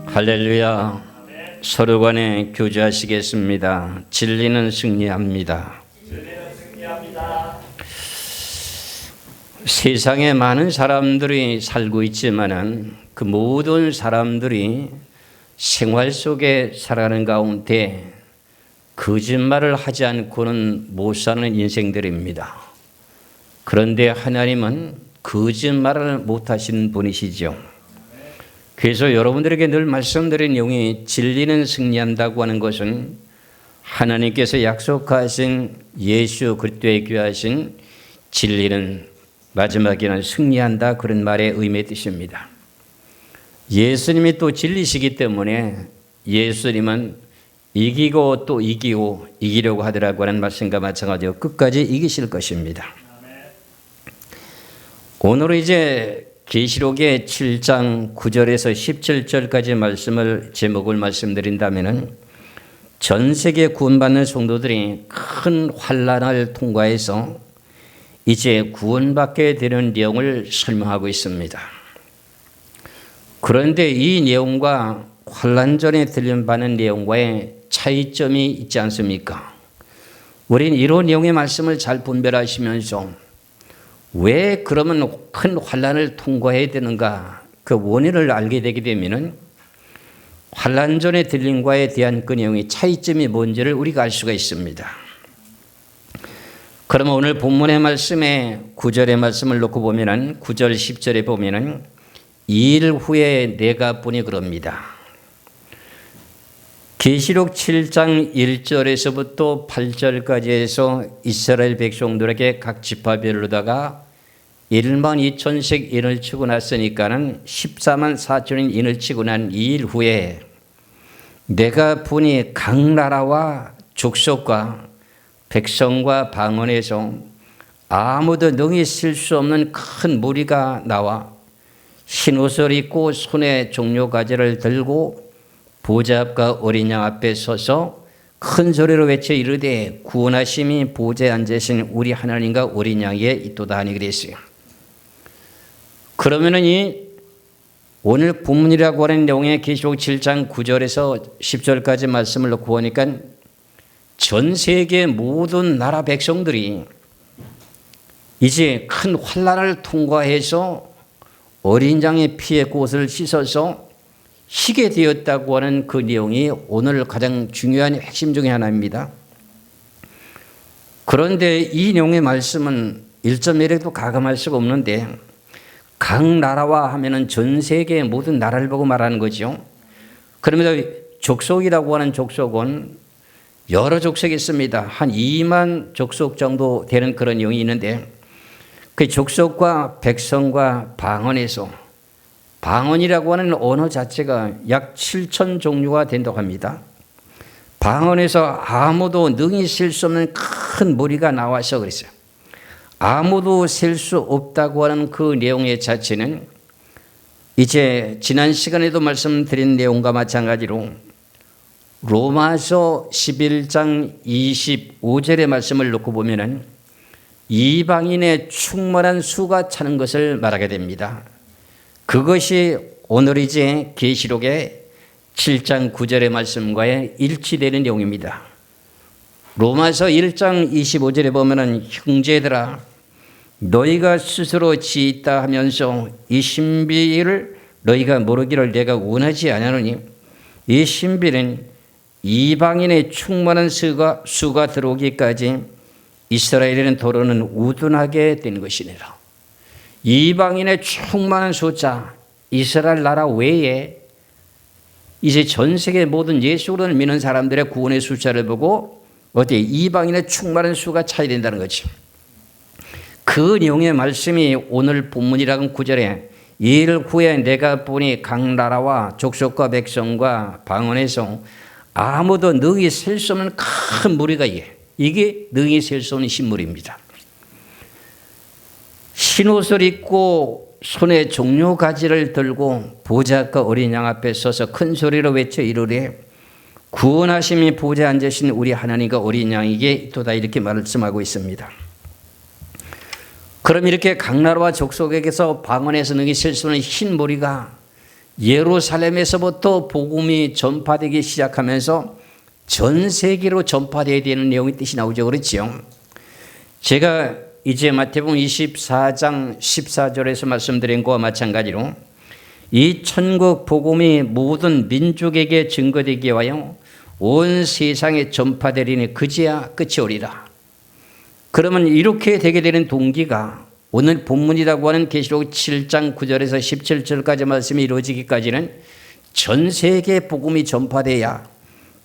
할렐루야. 서로 간에 교제하시겠습니다. 진리는 승리합니다. 세상에 많은 사람들이 살고 있지만은 그 모든 사람들이 생활 속에 살아가는 가운데 거짓말을 하지 않고는 못 사는 인생들입니다. 그런데 하나님은 거짓말을 못 하시는 분이시죠. 그래서 여러분들에게 늘 말씀드린 내용이 진리는 승리한다고 하는 것은 하나님께서 약속하신 예수 그리스도에 귀하신 진리는 마지막에는 승리한다, 그런 말의 의미의 뜻입니다. 예수님이 또 진리시기 때문에 예수님은 이기고 또 이기고 이기려고 하더라고 하는 말씀과 마찬가지로 끝까지 이기실 것입니다. 오늘은 이제 계시록의 7장 9절에서 17절까지 말씀을 제목을 말씀드린다면은 전 세계 구원받는 성도들이 큰 환난을 통과해서 이제 구원받게 되는 내용을 설명하고 있습니다. 그런데 이 내용과 환난 전에 들려받는 내용과의 차이점이 있지 않습니까? 우리는 이런 내용의 말씀을 잘 분별하시면서 왜 그러면 큰 환난을 통과해야 되는가, 그 원인을 알게 되게 되면은 환난 전에 들림과에 대한 그 내용의 차이점이 뭔지를 우리가 알 수가 있습니다. 그러면 오늘 본문의 말씀에 9절의 말씀을 놓고 보면은 9절 10절에 보면은 2일 후에 내가 보니 그럽니다. 계시록 7장 1절에서부터 8절까지 해서 이스라엘 백성들에게 각 지파별로다가 1만 2천씩 인을 치고 났으니까는 14만 4천인 인을 치고 난 2일 후에 내가 보니 각 나라와 족속과 백성과 방언에서 아무도 능히 쓸 수 없는 큰 무리가 나와 흰 옷을 입고 손에 종려가지를 들고 보좌 앞과 어린 양 앞에 서서 큰 소리로 외쳐 이르되 구원하심이 보좌에 앉으신 우리 하나님과 어린 양에 있도다 하니 그랬어요. 그러면은 이 오늘 본문이라고 하는 내용의 계시록 7장 9절에서 10절까지 말씀을 놓고 보니까 전 세계 모든 나라 백성들이 이제 큰 환난을 통과해서 어린 양의 피에 꽃을 씻어서 희게 되었다고 하는 그 내용이 오늘 가장 중요한 핵심 중에 하나입니다. 그런데 이 내용의 말씀은 1.1에도 가감할 수가 없는데 각 나라와 하면은 전 세계의 모든 나라를 보고 말하는 거죠. 그러면서 족속이라고 하는 족속은 여러 족속이 있습니다. 한 2만 족속 정도 되는 그런 내용이 있는데 그 족속과 백성과 방언에서 방언이라고 하는 언어 자체가 약 7천 종류가 된다고 합니다. 방언에서 아무도 능히 셀 수 없는 큰 무리가 나와서 그랬어요. 아무도 셀 수 없다고 하는 그 내용의 자체는 이제 지난 시간에도 말씀드린 내용과 마찬가지로 로마서 11장 25절의 말씀을 놓고 보면은 이방인의 충만한 수가 차는 것을 말하게 됩니다. 그것이 오늘 이제 계시록의 7장 9절의 말씀과의 일치되는 내용입니다. 로마서 1장 25절에 보면은 형제들아 너희가 스스로 지있다 하면서 이 신비를 너희가 모르기를 내가 원하지 아니하노니 이 신비는 이방인의 충만한 수가 들어오기까지 이스라엘에는 도로는 우둔하게 된 것이니라. 이방인의 충만한 숫자, 이스라엘 나라 외에 이제 전 세계 모든 예수를 믿는 사람들의 구원의 숫자를 보고 어디 이방인의 충만한 수가 차야 된다는 거죠. 그 내용의 말씀이 오늘 본문이라는 9절에 이일 후에 내가 보니 각 나라와 족속과 백성과 방언에서 아무도 능히 셀 수 없는 큰 무리가 이게 능히 셀 수 없는 신물입니다. 흰옷을 입고 손에 종려가지를 들고 보좌 앞과 어린 양 앞에 서서 큰 소리로 외쳐 이르되 구원하심이 보좌에 앉으신 우리 하나님과 어린 양에게 있도다 이렇게 말씀하고 있습니다. 그럼 이렇게 각 나라와 족속에게서 방언에서 능히 셀 수 없는 흰 무리가 예루살렘에서부터 복음이 전파되기 시작하면서 전 세계로 전파되어야 되는 내용의 뜻이 나오죠. 그렇죠? 제가 이제 마태복음 24장 14절에서 말씀드린 것과 마찬가지로 이 천국 복음이 모든 민족에게 증거되기 위하여 온 세상에 전파되리니 그제야 끝이 오리라. 그러면 이렇게 되게 되는 동기가 오늘 본문이라고 하는 계시록 7장 9절에서 17절까지 말씀이 이루어지기까지는 전 세계 복음이 전파돼야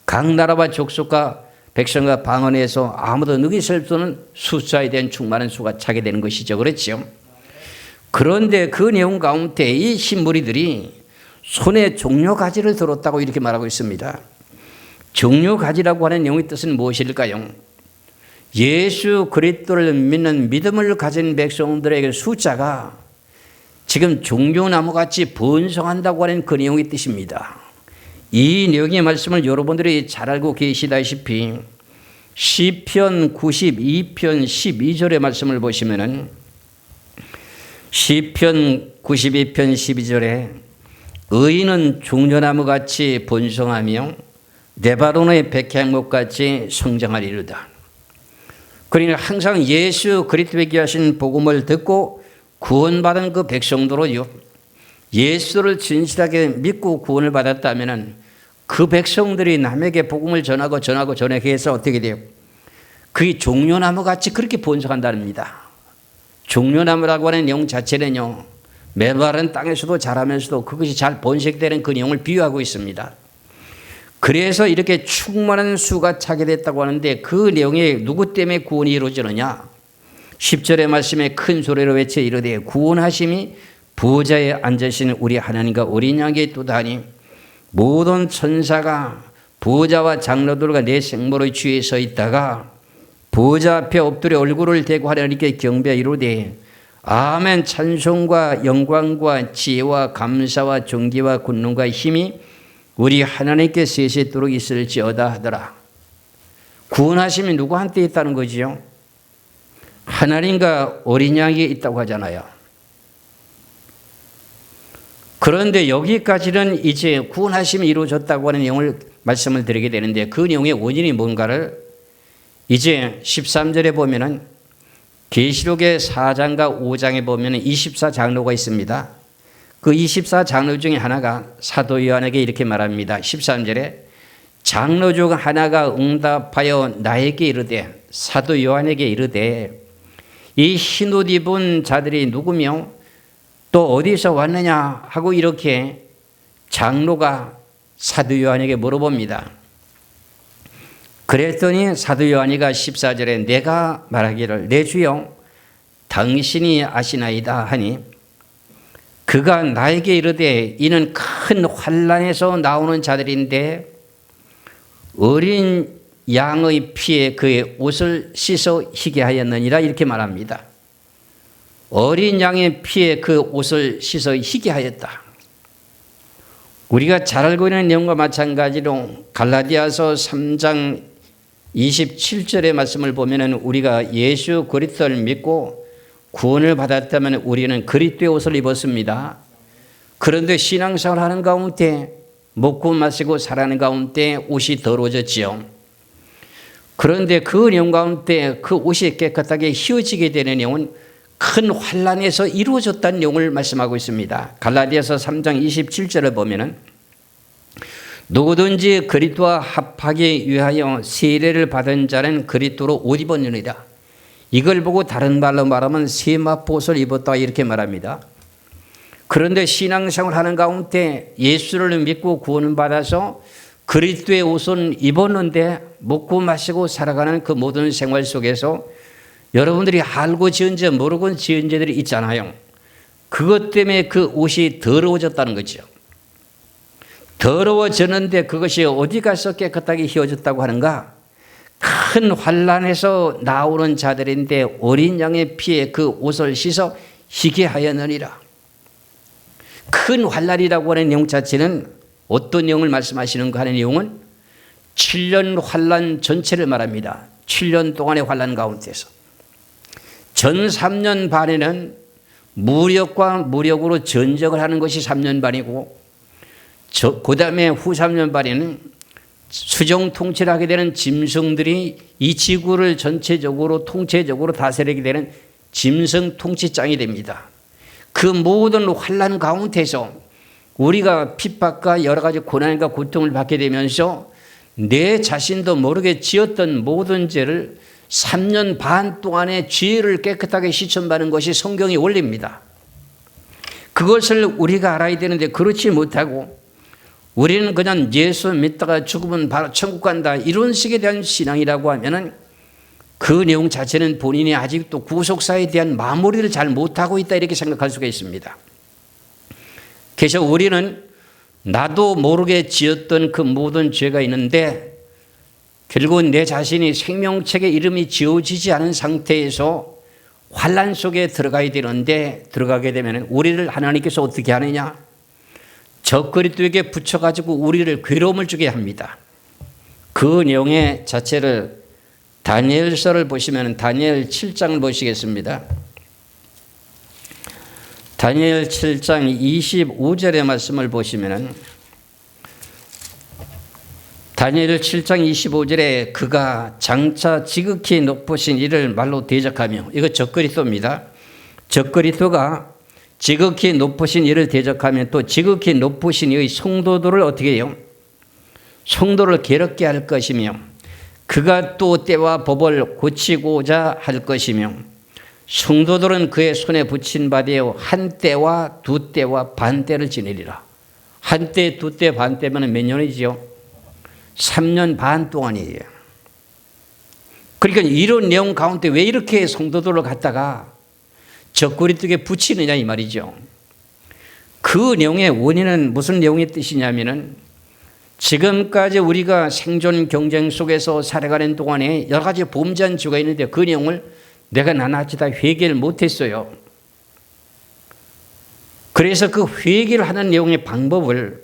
각 나라와 족속과 백성과 방언에서 아무도 느낄 수 없는 숫자에 대한 충만한 수가 차게 되는 것이죠. 그렇죠? 그런데 그 내용 가운데 이 신무리들이 손에 종려가지를 들었다고 이렇게 말하고 있습니다. 종려가지라고 하는 내용의 뜻은 무엇일까요? 예수 그리스도를 믿는 믿음을 가진 백성들에게 숫자가 지금 종려나무같이 번성한다고 하는 그 내용의 뜻입니다. 이 내용의 말씀을 여러분들이 잘 알고 계시다시피 시편 92편 12절의 말씀을 보시면은 시편 92편 12절에 의인은 종려나무같이 번성하며 레바논의 백향목같이 성장하리로다. 그러니까 항상 예수 그리스도에 귀하신 복음을 듣고 구원받은 그 백성도로요, 예수를 진실하게 믿고 구원을 받았다면 그 백성들이 남에게 복음을 전하고 전해서 어떻게 돼요? 그게 종려나무같이 그렇게 번성한답니다. 종려나무라고 하는 내용 자체는요, 메마른 땅에서도 자라면서도 그것이 잘 번식되는 그 내용을 비유하고 있습니다. 그래서 이렇게 충만한 수가 차게 됐다고 하는데 그 내용이 누구 때문에 구원이 이루어지느냐? 10절의 말씀에 큰 소리로 외쳐 이르되 구원하심이 보좌에 앉으신 우리 하나님과 어린 양에게 있도다니 모든 천사가 보좌와 장로들과 내 생모의 주위에 서 있다가 보좌 앞에 엎드려 얼굴을 대고 하나님께 경배하 이르되 아멘. 찬송과 영광과 지혜와 감사와 존귀와 권능과 힘이 우리 하나님께 세세토록 있을지어다 하더라. 구원하심이 누구한테 있다는 거지요? 하나님과 어린 양이 있다고 하잖아요. 그런데 여기까지는 이제 구원하심이 이루어졌다고 하는 내용을 말씀을 드리게 되는데 그 내용의 원인이 뭔가를 이제 13절에 보면은 계시록의 4장과 5장에 보면은 24장로가 있습니다. 그 24장로 중에 하나가 사도 요한에게 이렇게 말합니다. 13절에 장로 중 하나가 응답하여 나에게 이르되 사도 요한에게 이르되 이 흰옷 입은 자들이 누구며 또 어디서 왔느냐 하고 이렇게 장로가 사도 요한에게 물어봅니다. 그랬더니 사도 요한이가 14절에 내가 말하기를 내 주여 당신이 아시나이다 하니 그가 나에게 이르되 이는 큰 환난에서 나오는 자들인데 어린 양의 피에 그의 옷을 씻어 희게 하였느니라 이렇게 말합니다. 어린 양의 피에 그 옷을 씻어 희게 하였다. 우리가 잘 알고 있는 내용과 마찬가지로 갈라디아서 3장 27절의 말씀을 보면은 우리가 예수 그리스도를 믿고 구원을 받았다면 우리는 그리스도의 옷을 입었습니다. 그런데 신앙생활 하는 가운데 먹고 마시고 살아가는 가운데 옷이 더러워졌지요. 그런데 그 내용 가운데 그 옷이 깨끗하게 휘어지게 되는 내용은 큰 환난에서 이루어졌다는 내용을 말씀하고 있습니다. 갈라디아서 3장 27절을 보면은 누구든지 그리스도와 합하기 위하여 세례를 받은 자는 그리스도로 옷 입었느니라. 이걸 보고 다른 말로 말하면 세마포옷을 입었다 이렇게 말합니다. 그런데 신앙생활 하는 가운데 예수를 믿고 구원을 받아서 그리스도의 옷은 입었는데 먹고 마시고 살아가는 그 모든 생활 속에서 여러분들이 알고 지은 죄 모르고 지은 죄들이 있잖아요. 그것 때문에 그 옷이 더러워졌다는 거죠. 더러워졌는데 그것이 어디 가서 깨끗하게 휘어졌다고 하는가? 큰 환난에서 나오는 자들인데 어린 양의 피에 그 옷을 씻어 희게 하였느니라. 큰 환난이라고 하는 내용 자체는 어떤 내용을 말씀하시는가 하는 내용은 7년 환난 전체를 말합니다. 7년 동안의 환난 가운데서 전 3년 반에는 무력과 무력으로 전쟁을 하는 것이 3년 반이고 그 다음에 후 3년 발에는 수정 통치를 하게 되는 짐승들이 이 지구를 전체적으로 통체적으로 다스리게 되는 짐승 통치장이 됩니다. 그 모든 환난 가운데서 우리가 핍박과 여러 가지 고난과 고통을 받게 되면서 내 자신도 모르게 지었던 모든 죄를 3년 반 동안의 죄를 깨끗하게 씻어받는 것이 성경의 원리입니다. 그것을 우리가 알아야 되는데 그렇지 못하고 우리는 그냥 예수 믿다가 죽으면 바로 천국 간다 이런 식에 대한 신앙이라고 하면은 그 내용 자체는 본인이 아직도 구속사에 대한 마무리를 잘 못하고 있다 이렇게 생각할 수가 있습니다. 그래서 우리는 나도 모르게 지었던 그 모든 죄가 있는데 결국은 내 자신이 생명책에 이름이 지어지지 않은 상태에서 환난 속에 들어가야 되는데 들어가게 되면 우리를 하나님께서 어떻게 하느냐? 적그리스도에게 붙여가지고 우리를 괴로움을 주게 합니다. 그 내용의 자체를 다니엘서를 보시면 다니엘 7장을 보시겠습니다. 다니엘 7장 25절의 말씀을 보시면 다니엘 7장 25절에 그가 장차 지극히 높으신 이를 말로 대적하며 이거 적그리스도입니다. 적그리스도가 지극히 높으신 이를 대적하면 또 지극히 높으신 이의 성도들을 어떻게 해요? 성도를 괴롭게 할 것이며 그가 또 때와 법을 고치고자 할 것이며 성도들은 그의 손에 붙인 바 되어 한 때와 두 때와 반 때를 지내리라. 한 때, 두 때, 반 때면 몇 년이지요? 3년 반 동안이에요. 그러니까 이런 내용 가운데 왜 이렇게 성도들을 갖다가 적그리스도에게 붙이느냐 이 말이죠. 그 내용의 원인은 무슨 내용의 뜻이냐면은 지금까지 우리가 생존 경쟁 속에서 살아가는 동안에 여러 가지 범죄한 죄가 있는데 그 내용을 내가 나나치 다 회개를 못했어요. 그래서 그 회개를 하는 내용의 방법을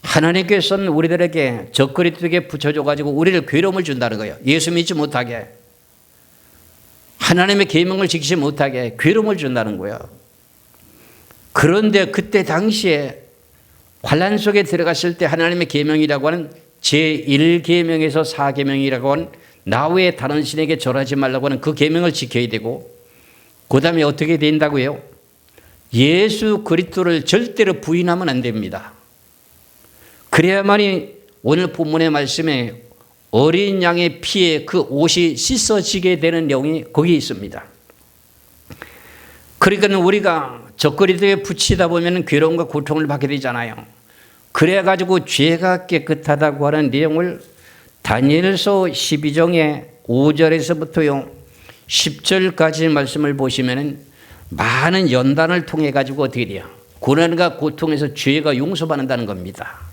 하나님께서는 우리들에게 적그리스도에게 붙여줘가지고 우리를 괴로움을 준다는 거예요. 예수 믿지 못하게 하나님의 계명을 지키지 못하게 괴로움을 준다는 거예요. 그런데 그때 당시에 환난 속에 들어갔을 때 하나님의 계명이라고 하는 제1계명에서 4계명이라고 하는 나 외에 다른 신에게 절하지 말라고 하는 그 계명을 지켜야 되고 그 다음에 어떻게 된다고요? 예수 그리스도를 절대로 부인하면 안 됩니다. 그래야만이 오늘 본문의 말씀에 어린 양의 피에 그 옷이 씻어지게 되는 내용이 거기 있습니다. 그러니까 우리가 적그리스도에 붙이다 보면 괴로움과 고통을 받게 되잖아요. 그래가지고 죄가 깨끗하다고 하는 내용을 다니엘서 12장의 5절에서부터요 10절까지 말씀을 보시면 많은 연단을 통해 가지고 어떻게 돼요? 고난과 고통에서 죄가 용서받는다는 겁니다.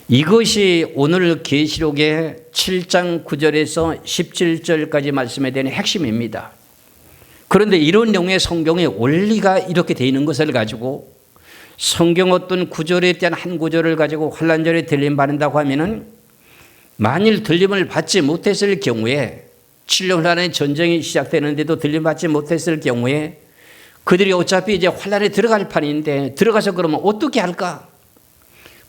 이것이 오늘 계시록의 7장 9절에서 17절까지 말씀에 대한 핵심입니다. 그런데 이런 내용의 성경의 원리가 이렇게 되어 있는 것을 가지고 성경 어떤 구절에 대한 한 구절을 가지고 환난절에 들림 받는다고 하면은 만일 들림을 받지 못했을 경우에 7년 안에 전쟁이 시작되는데도 들림 받지 못했을 경우에 그들이 어차피 이제 환난에 들어갈 판인데 들어가서 그러면 어떻게 할까?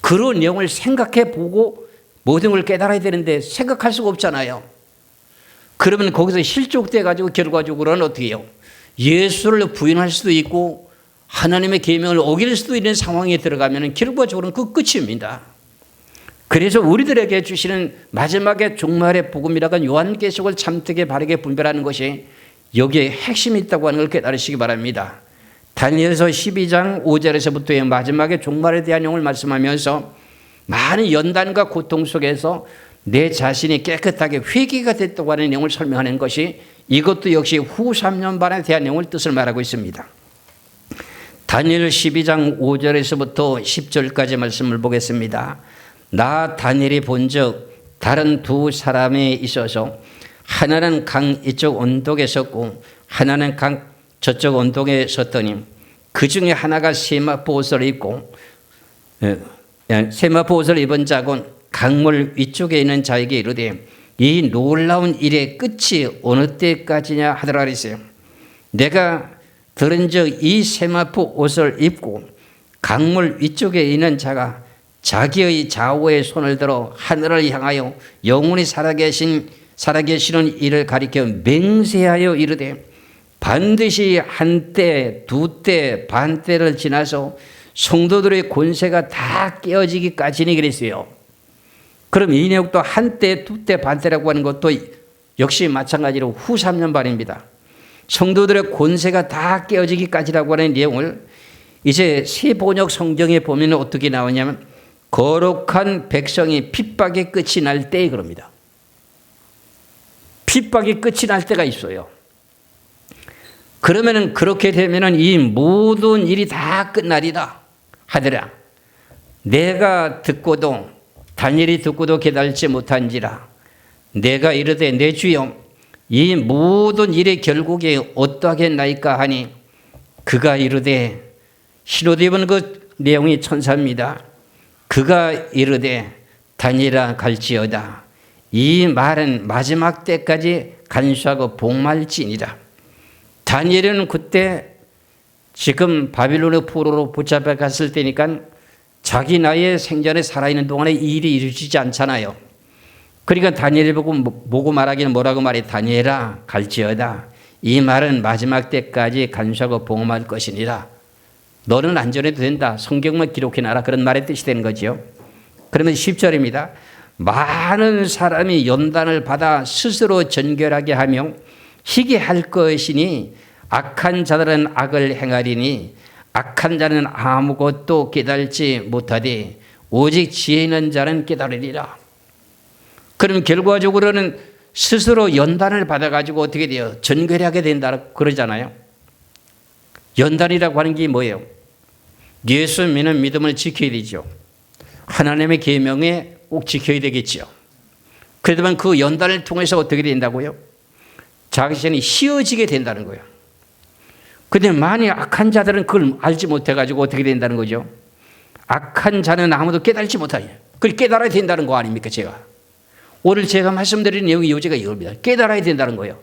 그런 내용을 생각해 보고 모든 걸 깨달아야 되는데 생각할 수가 없잖아요. 그러면 거기서 실족돼 가지고 결과적으로는 어떻게 해요? 예수를 부인할 수도 있고 하나님의 계명을 어길 수도 있는 상황에 들어가면 결과적으로는 그 끝입니다. 그래서 우리들에게 주시는 마지막에 종말의 복음이라고 요한계시록을 참되게 바르게 분별하는 것이 여기에 핵심이 있다고 하는 걸 깨달으시기 바랍니다. 다니엘서 12장 5절에서부터의 마지막에 종말에 대한 내용을 말씀하면서 많은 연단과 고통 속에서 내 자신이 깨끗하게 회개가 됐다고 하는 내용을 설명하는 것이 이것도 역시 후 3년 반에 대한 내용을 뜻을 말하고 있습니다. 다니엘 12장 5절에서부터 10절까지 말씀을 보겠습니다. 나 다니엘이 본즉 다른 두 사람에 있어서 하나는 강 이쪽 언덕에 섰고 하나는 강 저쪽 언덕에 섰더니 그 중에 하나가 세마포 옷을 입고 세마포 옷을 입은 자곤 강물 위쪽에 있는 자에게 이르되 이 놀라운 일의 끝이 어느 때까지냐 하더라 그랬어요. 내가 들은즉 이 세마포 옷을 입고 강물 위쪽에 있는 자가 자기의 좌우의 손을 들어 하늘을 향하여 영원히 살아계시는 이를 가리켜 맹세하여 이르되 반드시 한때, 두때, 반때를 지나서 성도들의 권세가 다 깨어지기까지니 그랬어요. 그럼 이 내용도 한때, 두때, 반때라고 하는 것도 역시 마찬가지로 후 3년 반입니다. 성도들의 권세가 다 깨어지기까지라고 하는 내용을 이제 새 번역 성경에 보면 어떻게 나오냐면 거룩한 백성이 핍박의 끝이 날 때에 그럽니다. 핍박의 끝이 날 때가 있어요. 그러면은 그렇게 되면은 이 모든 일이 다 끝나리라 하더라. 내가 듣고도 다니엘이 듣고도 깨달지 못한지라 내가 이르되 내 주여 이 모든 일의 결국이 어떠하겠나이까 하니 그가 이르되 흰옷 입은 그 내용이 천사입니다. 그가 이르되 다니엘아 갈지어다 이 말은 마지막 때까지 간수하고 복말지니라. 다니엘은 그때 지금 바빌론의 포로로 붙잡혀 갔을 때니까 자기 나이에 생전에 살아있는 동안에 이 일이 이루어지지 않잖아요. 그러니까 다니엘을 보고 말하기는 뭐라고 말해? 다니엘아 갈지어다 이 말은 마지막 때까지 간수하고 복음할 것이니라. 너는 안전해도 된다. 성경만 기록해놔라. 그런 말의 뜻이 되는 거죠. 그러면 10절입니다. 많은 사람이 연단을 받아 스스로 전결하게 하며 희게 할 것이니 악한 자들은 악을 행하리니 악한 자는 아무것도 깨달지 못하되 오직 지혜 있는 자는 깨달으리라. 그럼 결과적으로는 스스로 연단을 받아가지고 어떻게 돼요? 전결하게 된다 그러잖아요. 연단이라고 하는 게 뭐예요? 예수 믿는 믿음을 지켜야 되죠. 하나님의 계명에 꼭 지켜야 되겠죠. 그러면 그 연단을 통해서 어떻게 된다고요? 자신이 휘어지게 된다는 거예요. 그런데 만약 악한 자들은 그걸 알지 못해가지고 어떻게 된다는 거죠? 악한 자는 아무도 깨달지 못하요. 그걸 깨달아야 된다는 거 아닙니까? 제가 오늘 제가 말씀드린 내용의 요지가 이겁니다. 깨달아야 된다는 거예요.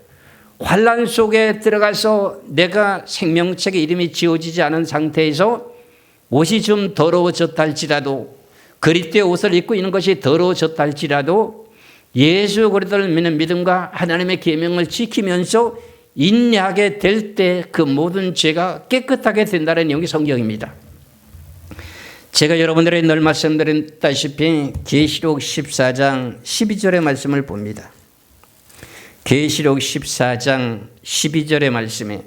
환난 속에 들어가서 내가 생명책에 이름이 지워지지 않은 상태에서 옷이 좀 더러워졌다 할지라도 그리스도의 옷을 입고 있는 것이 더러워졌다 할지라도 예수 그리스도를 믿는 믿음과 하나님의 계명을 지키면서 인내하게 될 때 그 모든 죄가 깨끗하게 된다는 내용이 성경입니다. 제가 여러분들에게 늘 말씀드렸다시피 계시록 14장 12절의 말씀을 봅니다. 계시록 14장 12절의 말씀에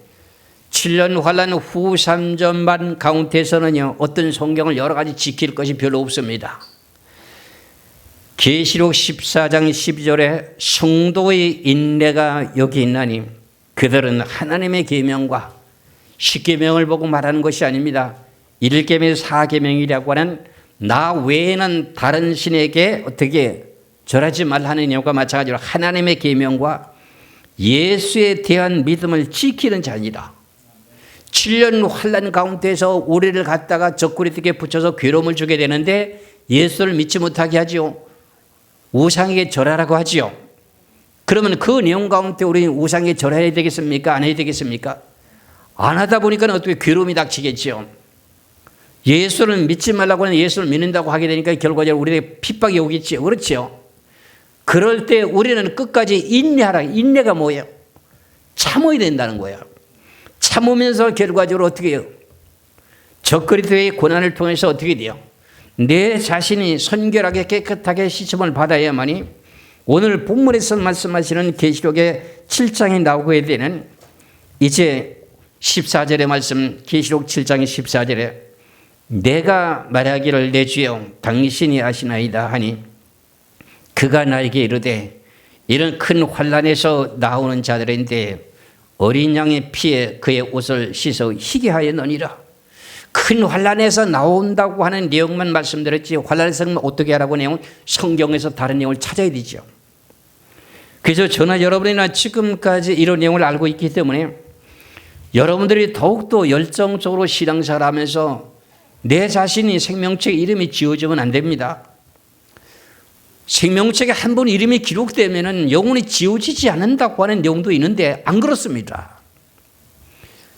7년 환난 후 3년 반 가운데서는요 어떤 성경을 여러 가지 지킬 것이 별로 없습니다. 계시록 14장 12절에 성도의 인내가 여기 있나니 그들은 하나님의 계명과 10계명을 보고 말하는 것이 아닙니다. 1계명 4계명이라고 하는 나 외에는 다른 신에게 어떻게 절하지 말라는 내용과 마찬가지로 하나님의 계명과 예수에 대한 믿음을 지키는 자니라. 7년 환난 가운데서 우리를 갖다가 적그리스도께 붙여서 괴로움을 주게 되는데 예수를 믿지 못하게 하지요. 우상에게 절하라고 하지요. 그러면 그 내용 가운데 우리는 우상에 절해야 되겠습니까? 안 해야 되겠습니까? 안 하다 보니까 어떻게 괴로움이 닥치겠지요. 예수를 믿지 말라고 하는 예수를 믿는다고 하게 되니까 결과적으로 우리에게 핍박이 오겠지요. 그렇죠? 그럴 때 우리는 끝까지 인내하라. 인내가 뭐예요? 참아야 된다는 거예요. 참으면서 결과적으로 어떻게 해요? 적그리스도의 고난을 통해서 어떻게 돼요? 내 자신이 선결하게 깨끗하게 시침을 받아야만이 오늘 본문에서 말씀하시는 계시록의 7장에 나오게 되는 이제 14절의 말씀 계시록 7장 14절에 내가 말하기를 내 주여 당신이 아시나이다 하니 그가 나에게 이르되 이런 큰 환난에서 나오는 자들인데 어린 양의 피에 그의 옷을 씻어 희게 하였느니라. 큰 환난에서 나온다고 하는 내용만 말씀드렸지 환난에서 어떻게 하라고 내용은 성경에서 다른 내용을 찾아야 되죠. 그래서 저나 여러분이나 지금까지 이런 내용을 알고 있기 때문에 여러분들이 더욱더 열정적으로 신앙생활을 하면서 내 자신이 생명책에 이름이 지워지면 안 됩니다. 생명책에 한 번 이름이 기록되면 영원히 지워지지 않는다고 하는 내용도 있는데 안 그렇습니다.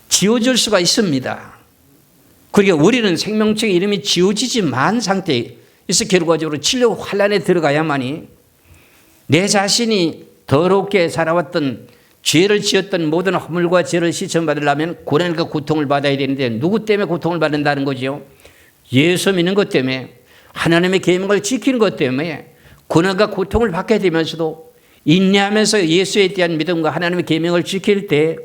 지워질 수가 있습니다. 그러니까 우리는 생명책에 이름이 지워지지 만 상태에 그래서 결과적으로 진료 환란에 들어가야만이 내 자신이 더럽게 살아왔던 죄를 지었던 모든 허물과 죄를 씻어받으려면 고난과 고통을 받아야 되는데 누구 때문에 고통을 받는다는 거죠? 예수 믿는 것 때문에, 하나님의 계명을 지키는 것 때문에 고난과 고통을 받게 되면서도 인내하면서 예수에 대한 믿음과 하나님의 계명을 지킬 때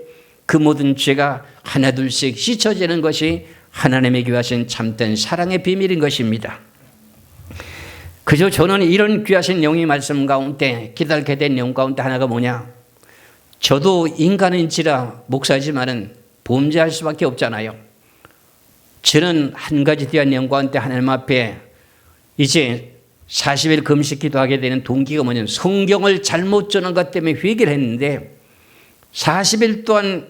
그 모든 죄가 하나둘씩 씻어지는 것이 하나님에게 하신 참된 사랑의 비밀인 것입니다. 그저 저는 이런 귀하신 영의 말씀 가운데 기다리게 된 영 가운데 하나가 뭐냐? 저도 인간인지라 목사지만은 범죄할 수밖에 없잖아요. 저는 한 가지 귀한 영 가운데 하나님 앞에 이제 40일 금식 기도하게 되는 동기가 뭐냐면 성경을 잘못 전한 것 때문에 회개를 했는데 40일 동안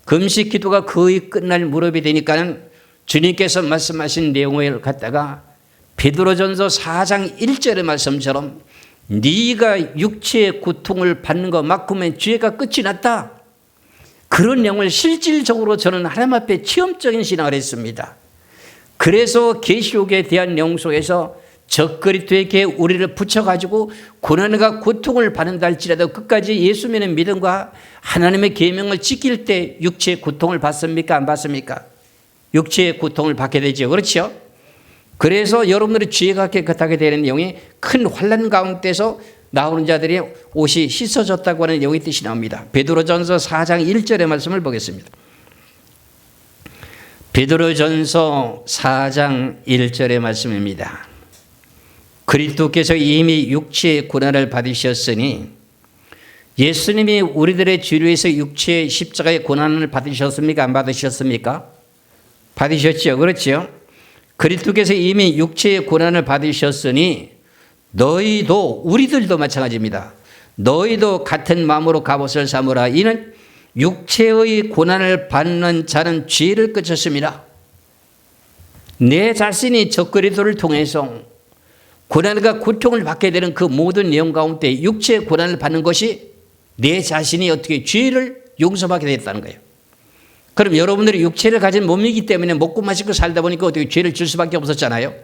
금식 기도가 거의 끝날 무렵이 되니까는 주님께서 말씀하신 내용을 갖다가 베드로전서 4장 1절의 말씀처럼 네가 육체의 고통을 받는 것만큼의 죄가 끝이 났다. 그런 내용을 실질적으로 저는 하나님 앞에 체험적인 신앙을 했습니다. 그래서 계시록에 대한 내용 속에서 적그리스도에게 우리를 붙여가지고 고난과 고통을 받는다 할지라도 끝까지 예수 믿는 믿음과 하나님의 계명을 지킬 때 육체의 고통을 받습니까? 안 받습니까? 육체의 고통을 받게 되죠. 그렇죠? 그래서 여러분들이 죄가 깨끗하게 되는 내용이 큰 환난 가운데서 나오는 자들이 옷이 씻어졌다고 하는 내용의 뜻이 나옵니다. 베드로전서 4장 1절의 말씀을 보겠습니다. 베드로전서 4장 1절의 말씀입니다. 그리스도께서 이미 육체의 고난을 받으셨으니 예수님이 우리들의 죄를 위해서 육체의 십자가의 고난을 받으셨습니까? 안 받으셨습니까? 받으셨죠. 그렇죠? 그리스도께서 이미 육체의 고난을 받으셨으니 너희도, 우리들도 마찬가지입니다. 너희도 같은 마음으로 갑옷을 삼으라. 이는 육체의 고난을 받는 자는 죄를 끝쳤습니다. 내 자신이 저 그리스도를 통해서 고난과 고통을 받게 되는 그 모든 내용 가운데 육체의 고난을 받는 것이 내 자신이 어떻게 죄를 용서받게 됐다는 거예요. 그럼 여러분들이 육체를 가진 몸이기 때문에 먹고 마시고 살다 보니까 어떻게 죄를 질 수밖에 없었잖아요.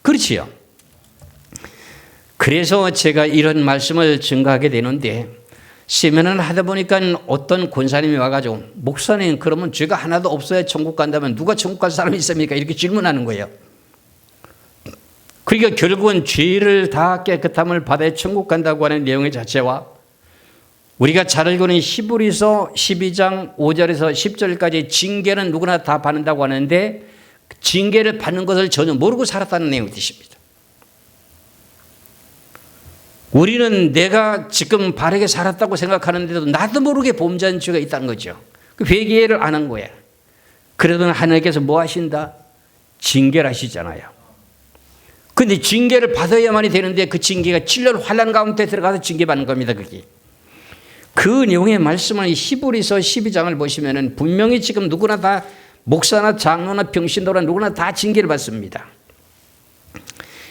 그렇지요. 그래서 제가 이런 말씀을 증거하게 되는데 세면을 하다 보니까 어떤 권사님이 와가지고 목사님 그러면 죄가 하나도 없어야 천국 간다면 누가 천국 갈 사람이 있습니까? 이렇게 질문하는 거예요. 그러니까 결국은 죄를 다 깨끗함을 받아 천국 간다고 하는 내용의 자체와 우리가 잘 알고 있는 히브리서 12장 5절에서 10절까지 징계는 누구나 다 받는다고 하는데 징계를 받는 것을 전혀 모르고 살았다는 내용의 뜻입니다. 우리는 내가 지금 바르게 살았다고 생각하는데도 나도 모르게 범죄한 죄가 있다는 거죠. 그 회개를 안 한 거야. 그러더니 하나님께서 뭐 하신다? 징계를 하시잖아요. 근데 징계를 받아야만이 되는데 그 징계가 7년 환난 가운데 들어가서 징계받는 겁니다. 그게. 그 내용의 말씀을 히브리서 12장을 보시면은 분명히 지금 누구나 다 목사나 장로나 평신도나 누구나 다 징계를 받습니다.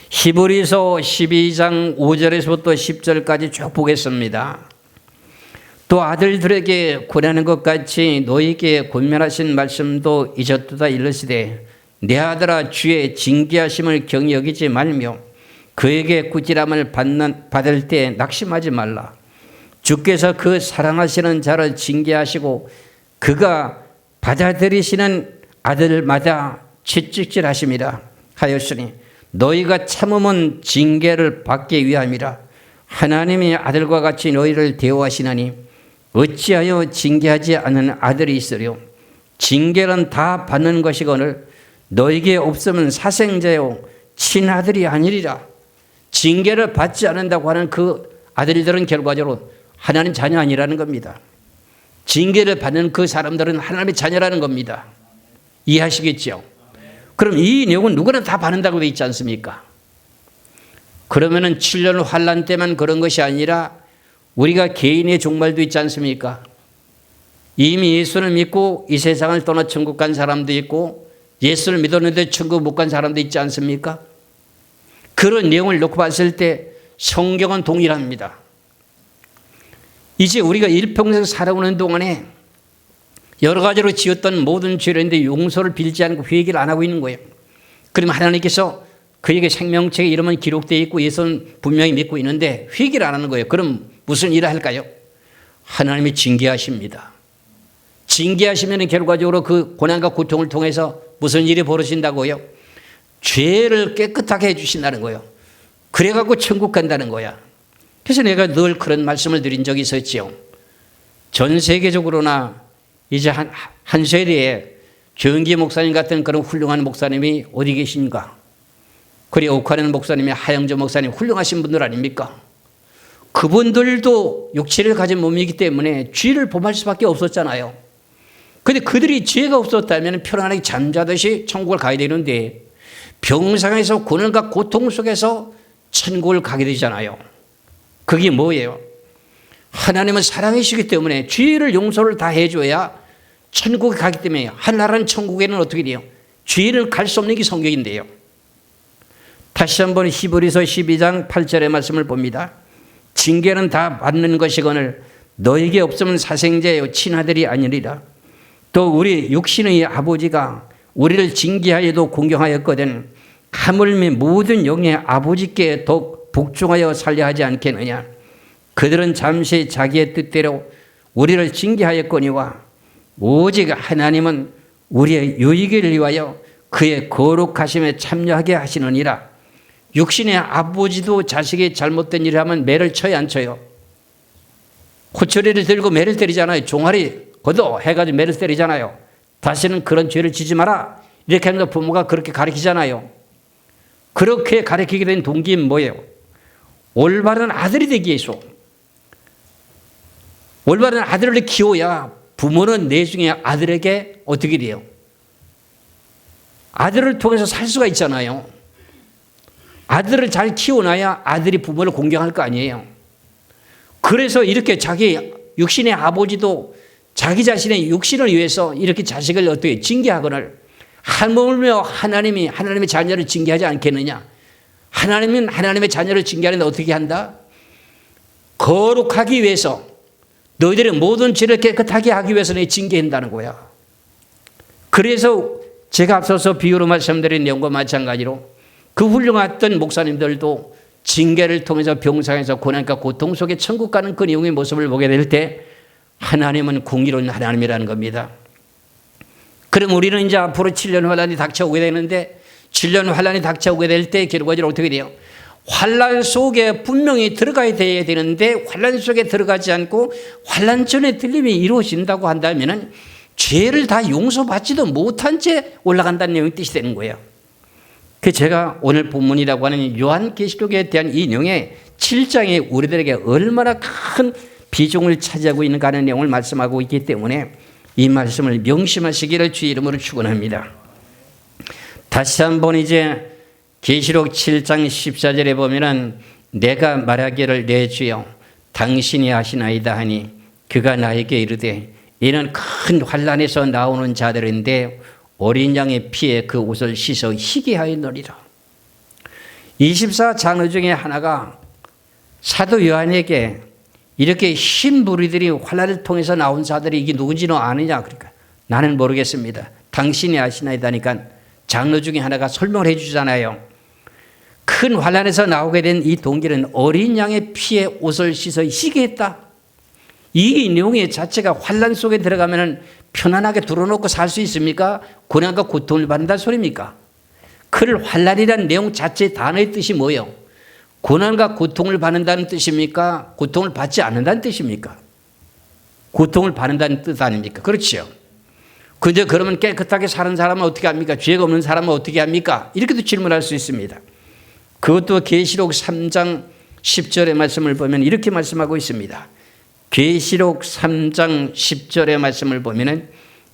히브리서 12장 5절에서부터 10절까지 쭉 보겠습니다. 또 아들들에게 고난하는 것 같이 너희에게 권면하신 말씀도 잊었도다 일러시되 내 아들아 주의 징계하심을 경히 여기지 말며 그에게 꾸지람을 받을 때 낙심하지 말라. 주께서 그 사랑하시는 자를 징계하시고 그가 받아들이시는 아들마다 채찍질하심이라 하였으니 너희가 참음은 징계를 받기 위함이라. 하나님이 아들과 같이 너희를 대우하시나니 어찌하여 징계하지 않는 아들이 있으려. 징계는 다 받는 것이거늘 너에게 없으면 사생자요 친아들이 아니리라. 징계를 받지 않는다고 하는 그 아들들은 결과적으로 하나님 자녀 아니라는 겁니다. 징계를 받는 그 사람들은 하나님의 자녀라는 겁니다. 이해하시겠죠? 그럼 이 내용은 누구나 다 받는다고 되어 있지 않습니까? 그러면은 7년 환난 때만 그런 것이 아니라 우리가 개인의 종말도 있지 않습니까? 이미 예수를 믿고 이 세상을 떠나 천국 간 사람도 있고 예수를 믿었는데 천국 못 간 사람도 있지 않습니까? 그런 내용을 놓고 봤을 때 성경은 동일합니다. 이제 우리가 일평생 살아오는 동안에 여러 가지로 지었던 모든 죄를 했는데 용서를 빌지 않고 회개를 안 하고 있는 거예요. 그러면 하나님께서 그에게 생명책에 이름은 기록되어 있고 예수는 분명히 믿고 있는데 회개를 안 하는 거예요. 그럼 무슨 일을 할까요? 하나님이 징계하십니다. 징계하시면 결과적으로 그 고난과 고통을 통해서 무슨 일이 벌어진다고요? 죄를 깨끗하게 해주신다는 거예요. 그래갖고 천국 간다는 거야. 그래서 내가 늘 그런 말씀을 드린 적이 있었지요. 전 세계적으로나 이제 한 세대에 정기 목사님 같은 그런 훌륭한 목사님이 어디 계신가? 그리고 오카는 목사님이 하영조 목사님 훌륭하신 분들 아닙니까? 그분들도 육체를 가진 몸이기 때문에 죄를 범할 수밖에 없었잖아요. 그런데 그들이 죄가 없었다면 편안하게 잠자듯이 천국을 가야 되는데 병상에서 고난과 고통 속에서 천국을 가게 되잖아요. 그게 뭐예요? 하나님은 사랑이시기 때문에 죄를 용서를 다 해줘야 천국에 가기 때문에 하나라는 천국에는 어떻게 돼요? 죄를 갈 수 없는 게 성경인데요. 다시 한번 히브리서 12장 8절의 말씀을 봅니다. 징계는 다 받는 것이거늘 너에게 없으면 사생자여 친아들이 아니리라. 또 우리 육신의 아버지가 우리를 징계하여도 공경하였거든 하물며 모든 영의 아버지께 더욱 복종하여 살려 하지 않겠느냐. 그들은 잠시 자기의 뜻대로 우리를 징계하였거니와 오직 하나님은 우리의 유익을 위하여 그의 거룩하심에 참여하게 하시느니라. 육신의 아버지도 자식이 잘못된 일을 하면 매를 쳐야 안 쳐요? 호초리를 들고 매를 때리잖아요. 종아리 걷어 해가지고 매를 때리잖아요. 다시는 그런 죄를 지지 마라 이렇게 하면서 부모가 그렇게 가르치잖아요. 그렇게 가르치게 된 동기는 뭐예요? 올바른 아들이 되기 위해서. 올바른 아들을 키워야 부모는 내중에 아들에게 어떻게 돼요? 아들을 통해서 살 수가 있잖아요. 아들을 잘 키워놔야 아들이 부모를 공경할 거 아니에요. 그래서 이렇게 자기 육신의 아버지도 자기 자신의 육신을 위해서 이렇게 자식을 어떻게 징계하거늘 하물며 하나님이 하나님의 자녀를 징계하지 않겠느냐. 하나님은 하나님의 자녀를 징계하는데 어떻게 한다? 거룩하기 위해서 너희들의 모든 죄를 깨끗하게 하기 위해서 내 징계한다는 거야. 그래서 제가 앞서서 비유로 말씀드린 내용과 마찬가지로 그 훌륭했던 목사님들도 징계를 통해서 병상에서 고난과 고통 속에 천국 가는 그 내용의 모습을 보게 될 때 하나님은 공의로운 하나님이라는 겁니다. 그럼 우리는 이제 앞으로 7년 환란이 닥쳐오게 되는데 7년 환란이 닥쳐오게 될 때 결과적으로 어떻게 돼요? 환란 속에 분명히 들어가야 돼야 되는데 환란 속에 들어가지 않고 환란 전에 틀림이 이루어진다고 한다면 죄를 다 용서받지도 못한 채 올라간다는 내용이 뜻이 되는 거예요. 그 제가 오늘 본문이라고 하는 요한계시록에 대한 이 내용의 7장에 우리들에게 얼마나 큰 비중을 차지하고 있는가 하는 내용을 말씀하고 있기 때문에 이 말씀을 명심하시기를 주의 이름으로 축원합니다. 다시 한번 이제 계시록 7장 14절에 보면은 내가 말하기를 내 주여 당신이 하시나이다 하니 그가 나에게 이르되 이는 큰 환난에서 나오는 자들인데 어린 양의 피에 그 옷을 씻어 희게 하였느니라. 24장로 중에 하나가 사도 요한에게 이렇게 흰 무리들이 환난을 통해서 나온 자들이 이게 누군지는 아느냐. 그러니까 나는 모르겠습니다. 당신이 아시나이다 하니까 장로 중에 하나가 설명을 해 주잖아요. 큰 환난에서 나오게 된 이 동기는 어린 양의 피에 옷을 씻어 희게 했다. 이 내용의 자체가 환난 속에 들어가면 편안하게 들어놓고 살 수 있습니까? 고난과 고통을 받는다는 소리입니까? 그 환난이라는 내용 자체의 단어의 뜻이 뭐예요? 고난과 고통을 받는다는 뜻입니까? 고통을 받지 않는다는 뜻입니까? 고통을 받는다는 뜻 아닙니까? 그렇죠. 근데 그러면 깨끗하게 사는 사람은 어떻게 합니까? 죄가 없는 사람은 어떻게 합니까? 이렇게도 질문할 수 있습니다. 그것도 계시록 3장 10절의 말씀을 보면 이렇게 말씀하고 있습니다. 계시록 3장 10절의 말씀을 보면은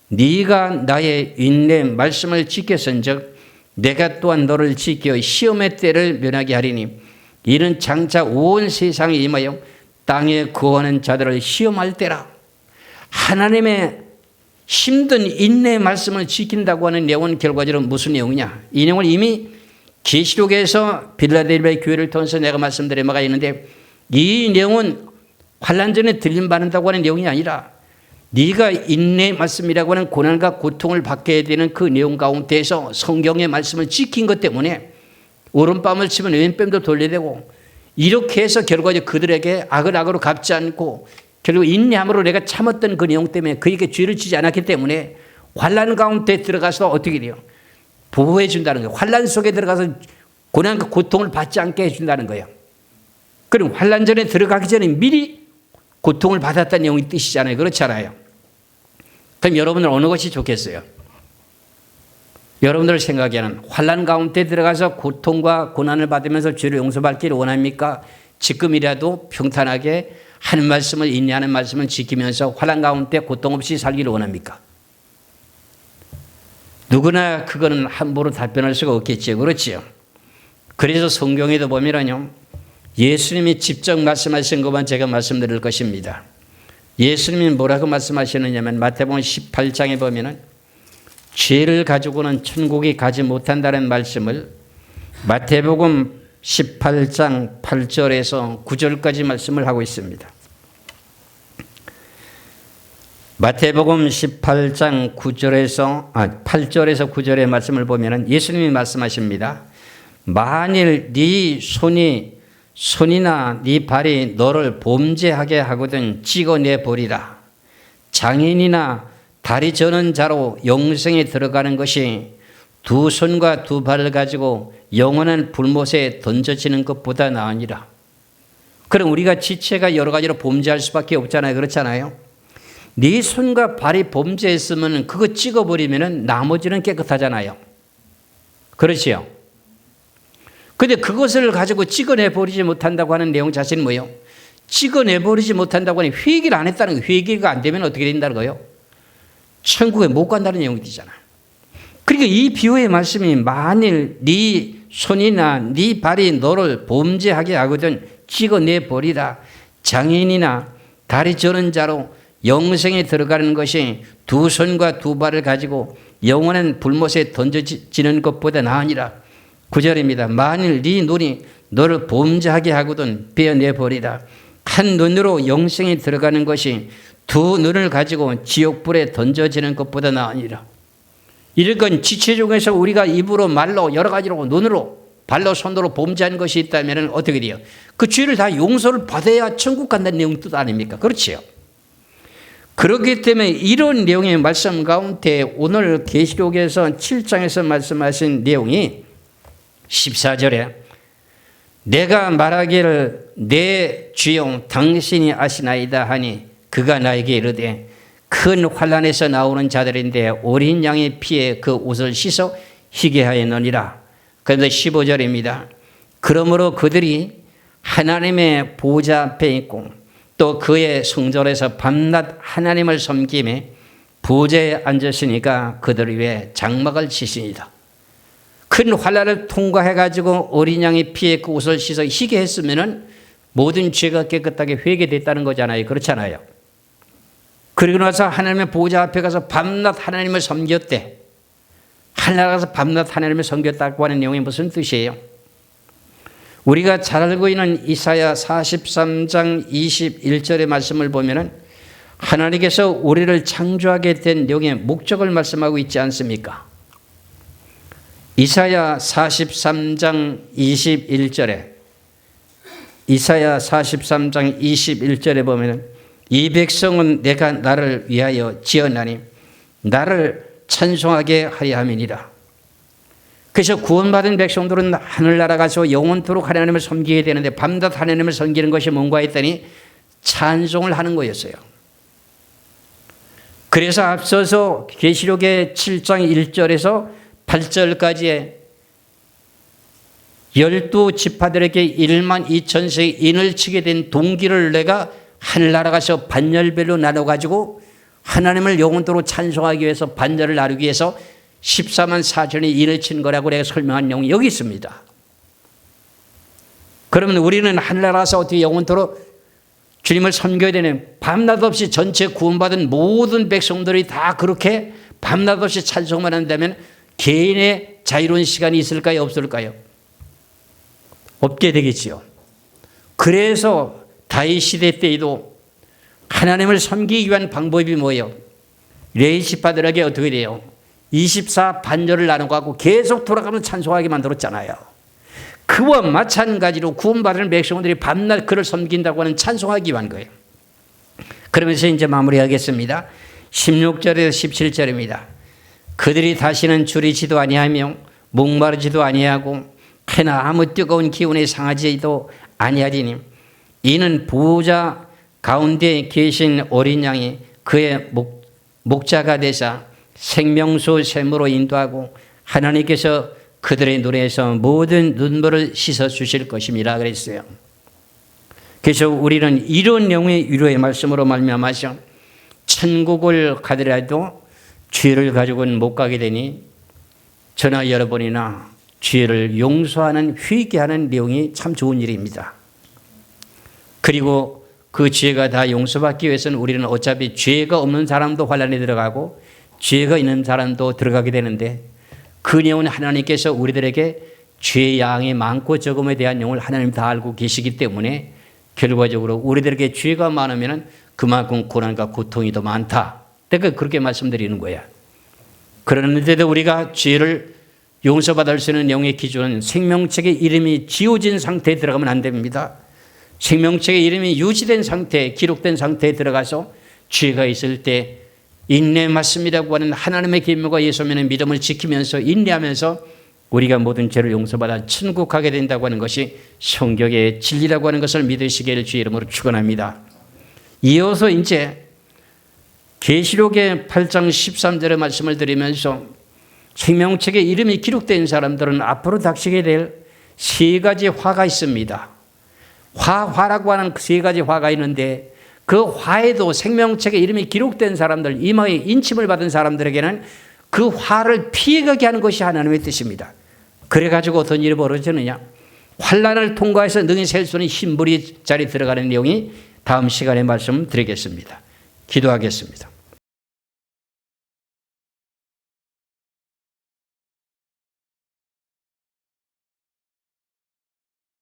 네가 나의 인내 말씀을 지켰은즉 내가 또한 너를 지켜 시험의 때를 면하게 하리니 이는 장차 온 세상에 임하여 땅에 거하는 자들을 시험할 때라. 하나님의 힘든 인내의 말씀을 지킨다고 하는 내용은 결과적으로 무슨 내용이냐? 이 내용을 이미 계시록에서 빌라델비아 교회를 통해서 내가 말씀드린 바가 있는데 이 내용은 환난 전에 들림받는다고 하는 내용이 아니라 네가 인내의 말씀이라고 하는 고난과 고통을 받게 되는 그 내용 가운데에서 성경의 말씀을 지킨 것 때문에 오른뺨을 치면 왼뺨도 돌려대고 이렇게 해서 결국 그들에게 악을 악으로 갚지 않고 결국 인내함으로 내가 참았던 그 내용 때문에 그에게 죄를 지지 않았기 때문에 환난 가운데 들어가서 어떻게 돼요? 보호해 준다는 거예요. 환난 속에 들어가서 고난과 고통을 받지 않게 해준다는 거예요. 그럼 환난 전에 들어가기 전에 미리 고통을 받았다는 내용이 뜻이잖아요. 그렇지 않아요? 그럼 여러분들 어느 것이 좋겠어요? 여러분들 생각에는 환난 가운데 들어가서 고통과 고난을 받으면서 죄를 용서받기를 원합니까? 지금이라도 평탄하게 하는 말씀을 인내하는 말씀을 지키면서 환난 가운데 고통 없이 살기를 원합니까? 누구나 그거는 함부로 답변할 수가 없겠지요. 그렇지요. 그래서 성경에도 보면요, 예수님이 직접 말씀하신 것만 제가 말씀드릴 것입니다. 예수님이 뭐라고 말씀하시느냐면 마태복음 18장에 보면은 죄를 가지고는 천국에 가지 못한다는 말씀을 마태복음 18장 8절에서 9절까지 말씀을 하고 있습니다. 마태복음 18장 8절에서 9절의 말씀을 보면은 예수님이 말씀하십니다. 만일 네 손이나 네 발이 너를 범죄하게 하거든 찍어내 버리라. 장인이나 다리 저는 자로 영생에 들어가는 것이 두 손과 두 발을 가지고 영원한 불못에 던져지는 것보다 나으니라. 그럼 우리가 지체가 여러 가지로 범죄할 수밖에 없잖아요. 그렇잖아요. 네 손과 발이 범죄했으면 그거 찍어버리면 나머지는 깨끗하잖아요. 그렇지요. 근데 그것을 가지고 찍어내버리지 못한다고 하는 내용 자체는 뭐예요? 찍어내버리지 못한다고 하니 회개를 안 했다는 거예요. 회개가 안 되면 어떻게 된다는 거예요? 천국에 못 간다는 내용이 되잖아. 그러니까 이 비유의 말씀이 만일 네 손이나 네 발이 너를 범죄하게 하거든 찍어내버리라. 장인이나 다리 저는 자로 영생에 들어가는 것이 두 손과 두 발을 가지고 영원한 불못에 던져지는 것보다 나으니라. 9절입니다. 만일 네 눈이 너를 범죄하게 하거든 베어내버리라. 한 눈으로 영생에 들어가는 것이 두 눈을 가지고 지옥불에 던져지는 것보다 나으니라. 이럴 건 지체 중에서 우리가 입으로 말로 여러 가지로 눈으로 발로 손으로 범죄한 것이 있다면 어떻게 돼요? 그 죄를 다 용서를 받아야 천국 간다는 내용 뜻 아닙니까? 그렇지요. 그렇기 때문에 이런 내용의 말씀 가운데 오늘 계시록에서 7장에서 말씀하신 내용이 14절에 내가 말하기를 내 주여 당신이 아시나이다 하니 그가 나에게 이르되 큰 환난에서 나오는 자들인데 어린 양의 피에 그 옷을 씻어 희게 하였느니라. 그런데 15절입니다. 그러므로 그들이 하나님의 보좌 앞에 있고 또 그의 성전에서 밤낮 하나님을 섬김에 보좌에 앉으시니까 그들 위에 장막을 치시니라. 큰 환난을 통과해가지고 어린 양의 피에 그 옷을 씻어 희게 했으면은 모든 죄가 깨끗하게 회개됐다는 거잖아요. 그렇잖아요. 그리고 나서 하나님의 보좌 앞에 가서 밤낮 하나님을 섬겼대. 하늘에 가서 밤낮 하나님을 섬겼다고 하는 내용이 무슨 뜻이에요? 우리가 잘 알고 있는 이사야 43장 21절의 말씀을 보면은 하나님께서 우리를 창조하게 된 내용의 목적을 말씀하고 있지 않습니까? 이사야 43장 21절에 이사야 43장 21절에 보면 이 백성은 내가 나를 위하여 지었나니 나를 찬송하게 하려 함이니라. 그래서 구원받은 백성들은 하늘나라 가서 영원토록 하나님을 섬기게 되는데 밤낮 하나님을 섬기는 것이 뭔가 했더니 찬송을 하는 거였어요. 그래서 앞서서 계시록의 7장 1절에서 8절까지의 12지파들에게 1만 2천세의 인을 치게 된 동기를 내가 하늘나라 가서 반열별로 나눠가지고 하나님을 영원토록 찬송하기 위해서 반열을 나누기 위해서 14만 4천의 인을 친 거라고 내가 설명한 내용이 여기 있습니다. 그러면 우리는 하늘나라 가서 어떻게 영원토록 주님을 섬겨야 되는 밤낮 없이 전체 구원받은 모든 백성들이 다 그렇게 밤낮 없이 찬송만 한다면 개인의 자유로운 시간이 있을까요? 없을까요? 없게 되겠지요. 그래서 다윗 시대 때에도 하나님을 섬기기 위한 방법이 뭐예요? 레위 지파들에게 어떻게 돼요? 24 반절을 나눠가고 계속 돌아가면 찬송하게 만들었잖아요. 그와 마찬가지로 구원받은 백성들이 밤낮 그를 섬긴다고 하는 찬송하기 위한 거예요. 그러면서 이제 마무리하겠습니다. 16절에서 17절입니다. 그들이 다시는 줄이지도 아니하며 목마르지도 아니하고 해나 아무 뜨거운 기운에 상하지도 아니하리니 이는 보호자 가운데 계신 어린 양이 그의 목자가 되사 생명수 샘으로 인도하고 하나님께서 그들의 눈에서 모든 눈물을 씻어 주실 것임이라 그랬어요. 그래서 우리는 이런 영의 위로의 말씀으로 말미암아서 천국을 가더라도 죄를 가지고는 못 가게 되니 저나 여러분이나 죄를 용서하는 회개하는 내용이 참 좋은 일입니다. 그리고 그 죄가 다 용서받기 위해서는 우리는 어차피 죄가 없는 사람도 환난에 들어가고 죄가 있는 사람도 들어가게 되는데 그 내용은 하나님께서 우리들에게 죄의 양의 많고 적음에 대한 내용을 하나님 다 알고 계시기 때문에 결과적으로 우리들에게 죄가 많으면 그만큼 고난과 고통이 더 많다. 내가 그렇게 말씀드리는 거야. 그런데도 우리가 죄를 용서받을 수 있는 내용의 기준은 생명책의 이름이 지워진 상태에 들어가면 안 됩니다. 생명책의 이름이 유지된 상태, 기록된 상태에 들어가서 죄가 있을 때 인내 맞습니다고 하는 하나님의 계명과 예수님의 믿음을 지키면서 인내하면서 우리가 모든 죄를 용서받아 천국 가게 된다고 하는 것이 성경의 진리라고 하는 것을 믿으시기를 주의 이름으로 축원합니다. 이어서 이제 계시록의 8장 13절의 말씀을 드리면서 생명책에 이름이 기록된 사람들은 앞으로 닥치게 될 세 가지 화가 있습니다. 화라고 하는 세 가지 화가 있는데 그 화에도 생명책에 이름이 기록된 사람들, 이마에 인침을 받은 사람들에게는 그 화를 피해가게 하는 것이 하나님의 뜻입니다. 그래가지고 어떤 일이 벌어지느냐? 환난을 통과해서 능히 셀 수 있는 흰불이 자리 들어가는 내용이 다음 시간에 말씀드리겠습니다. 기도하겠습니다.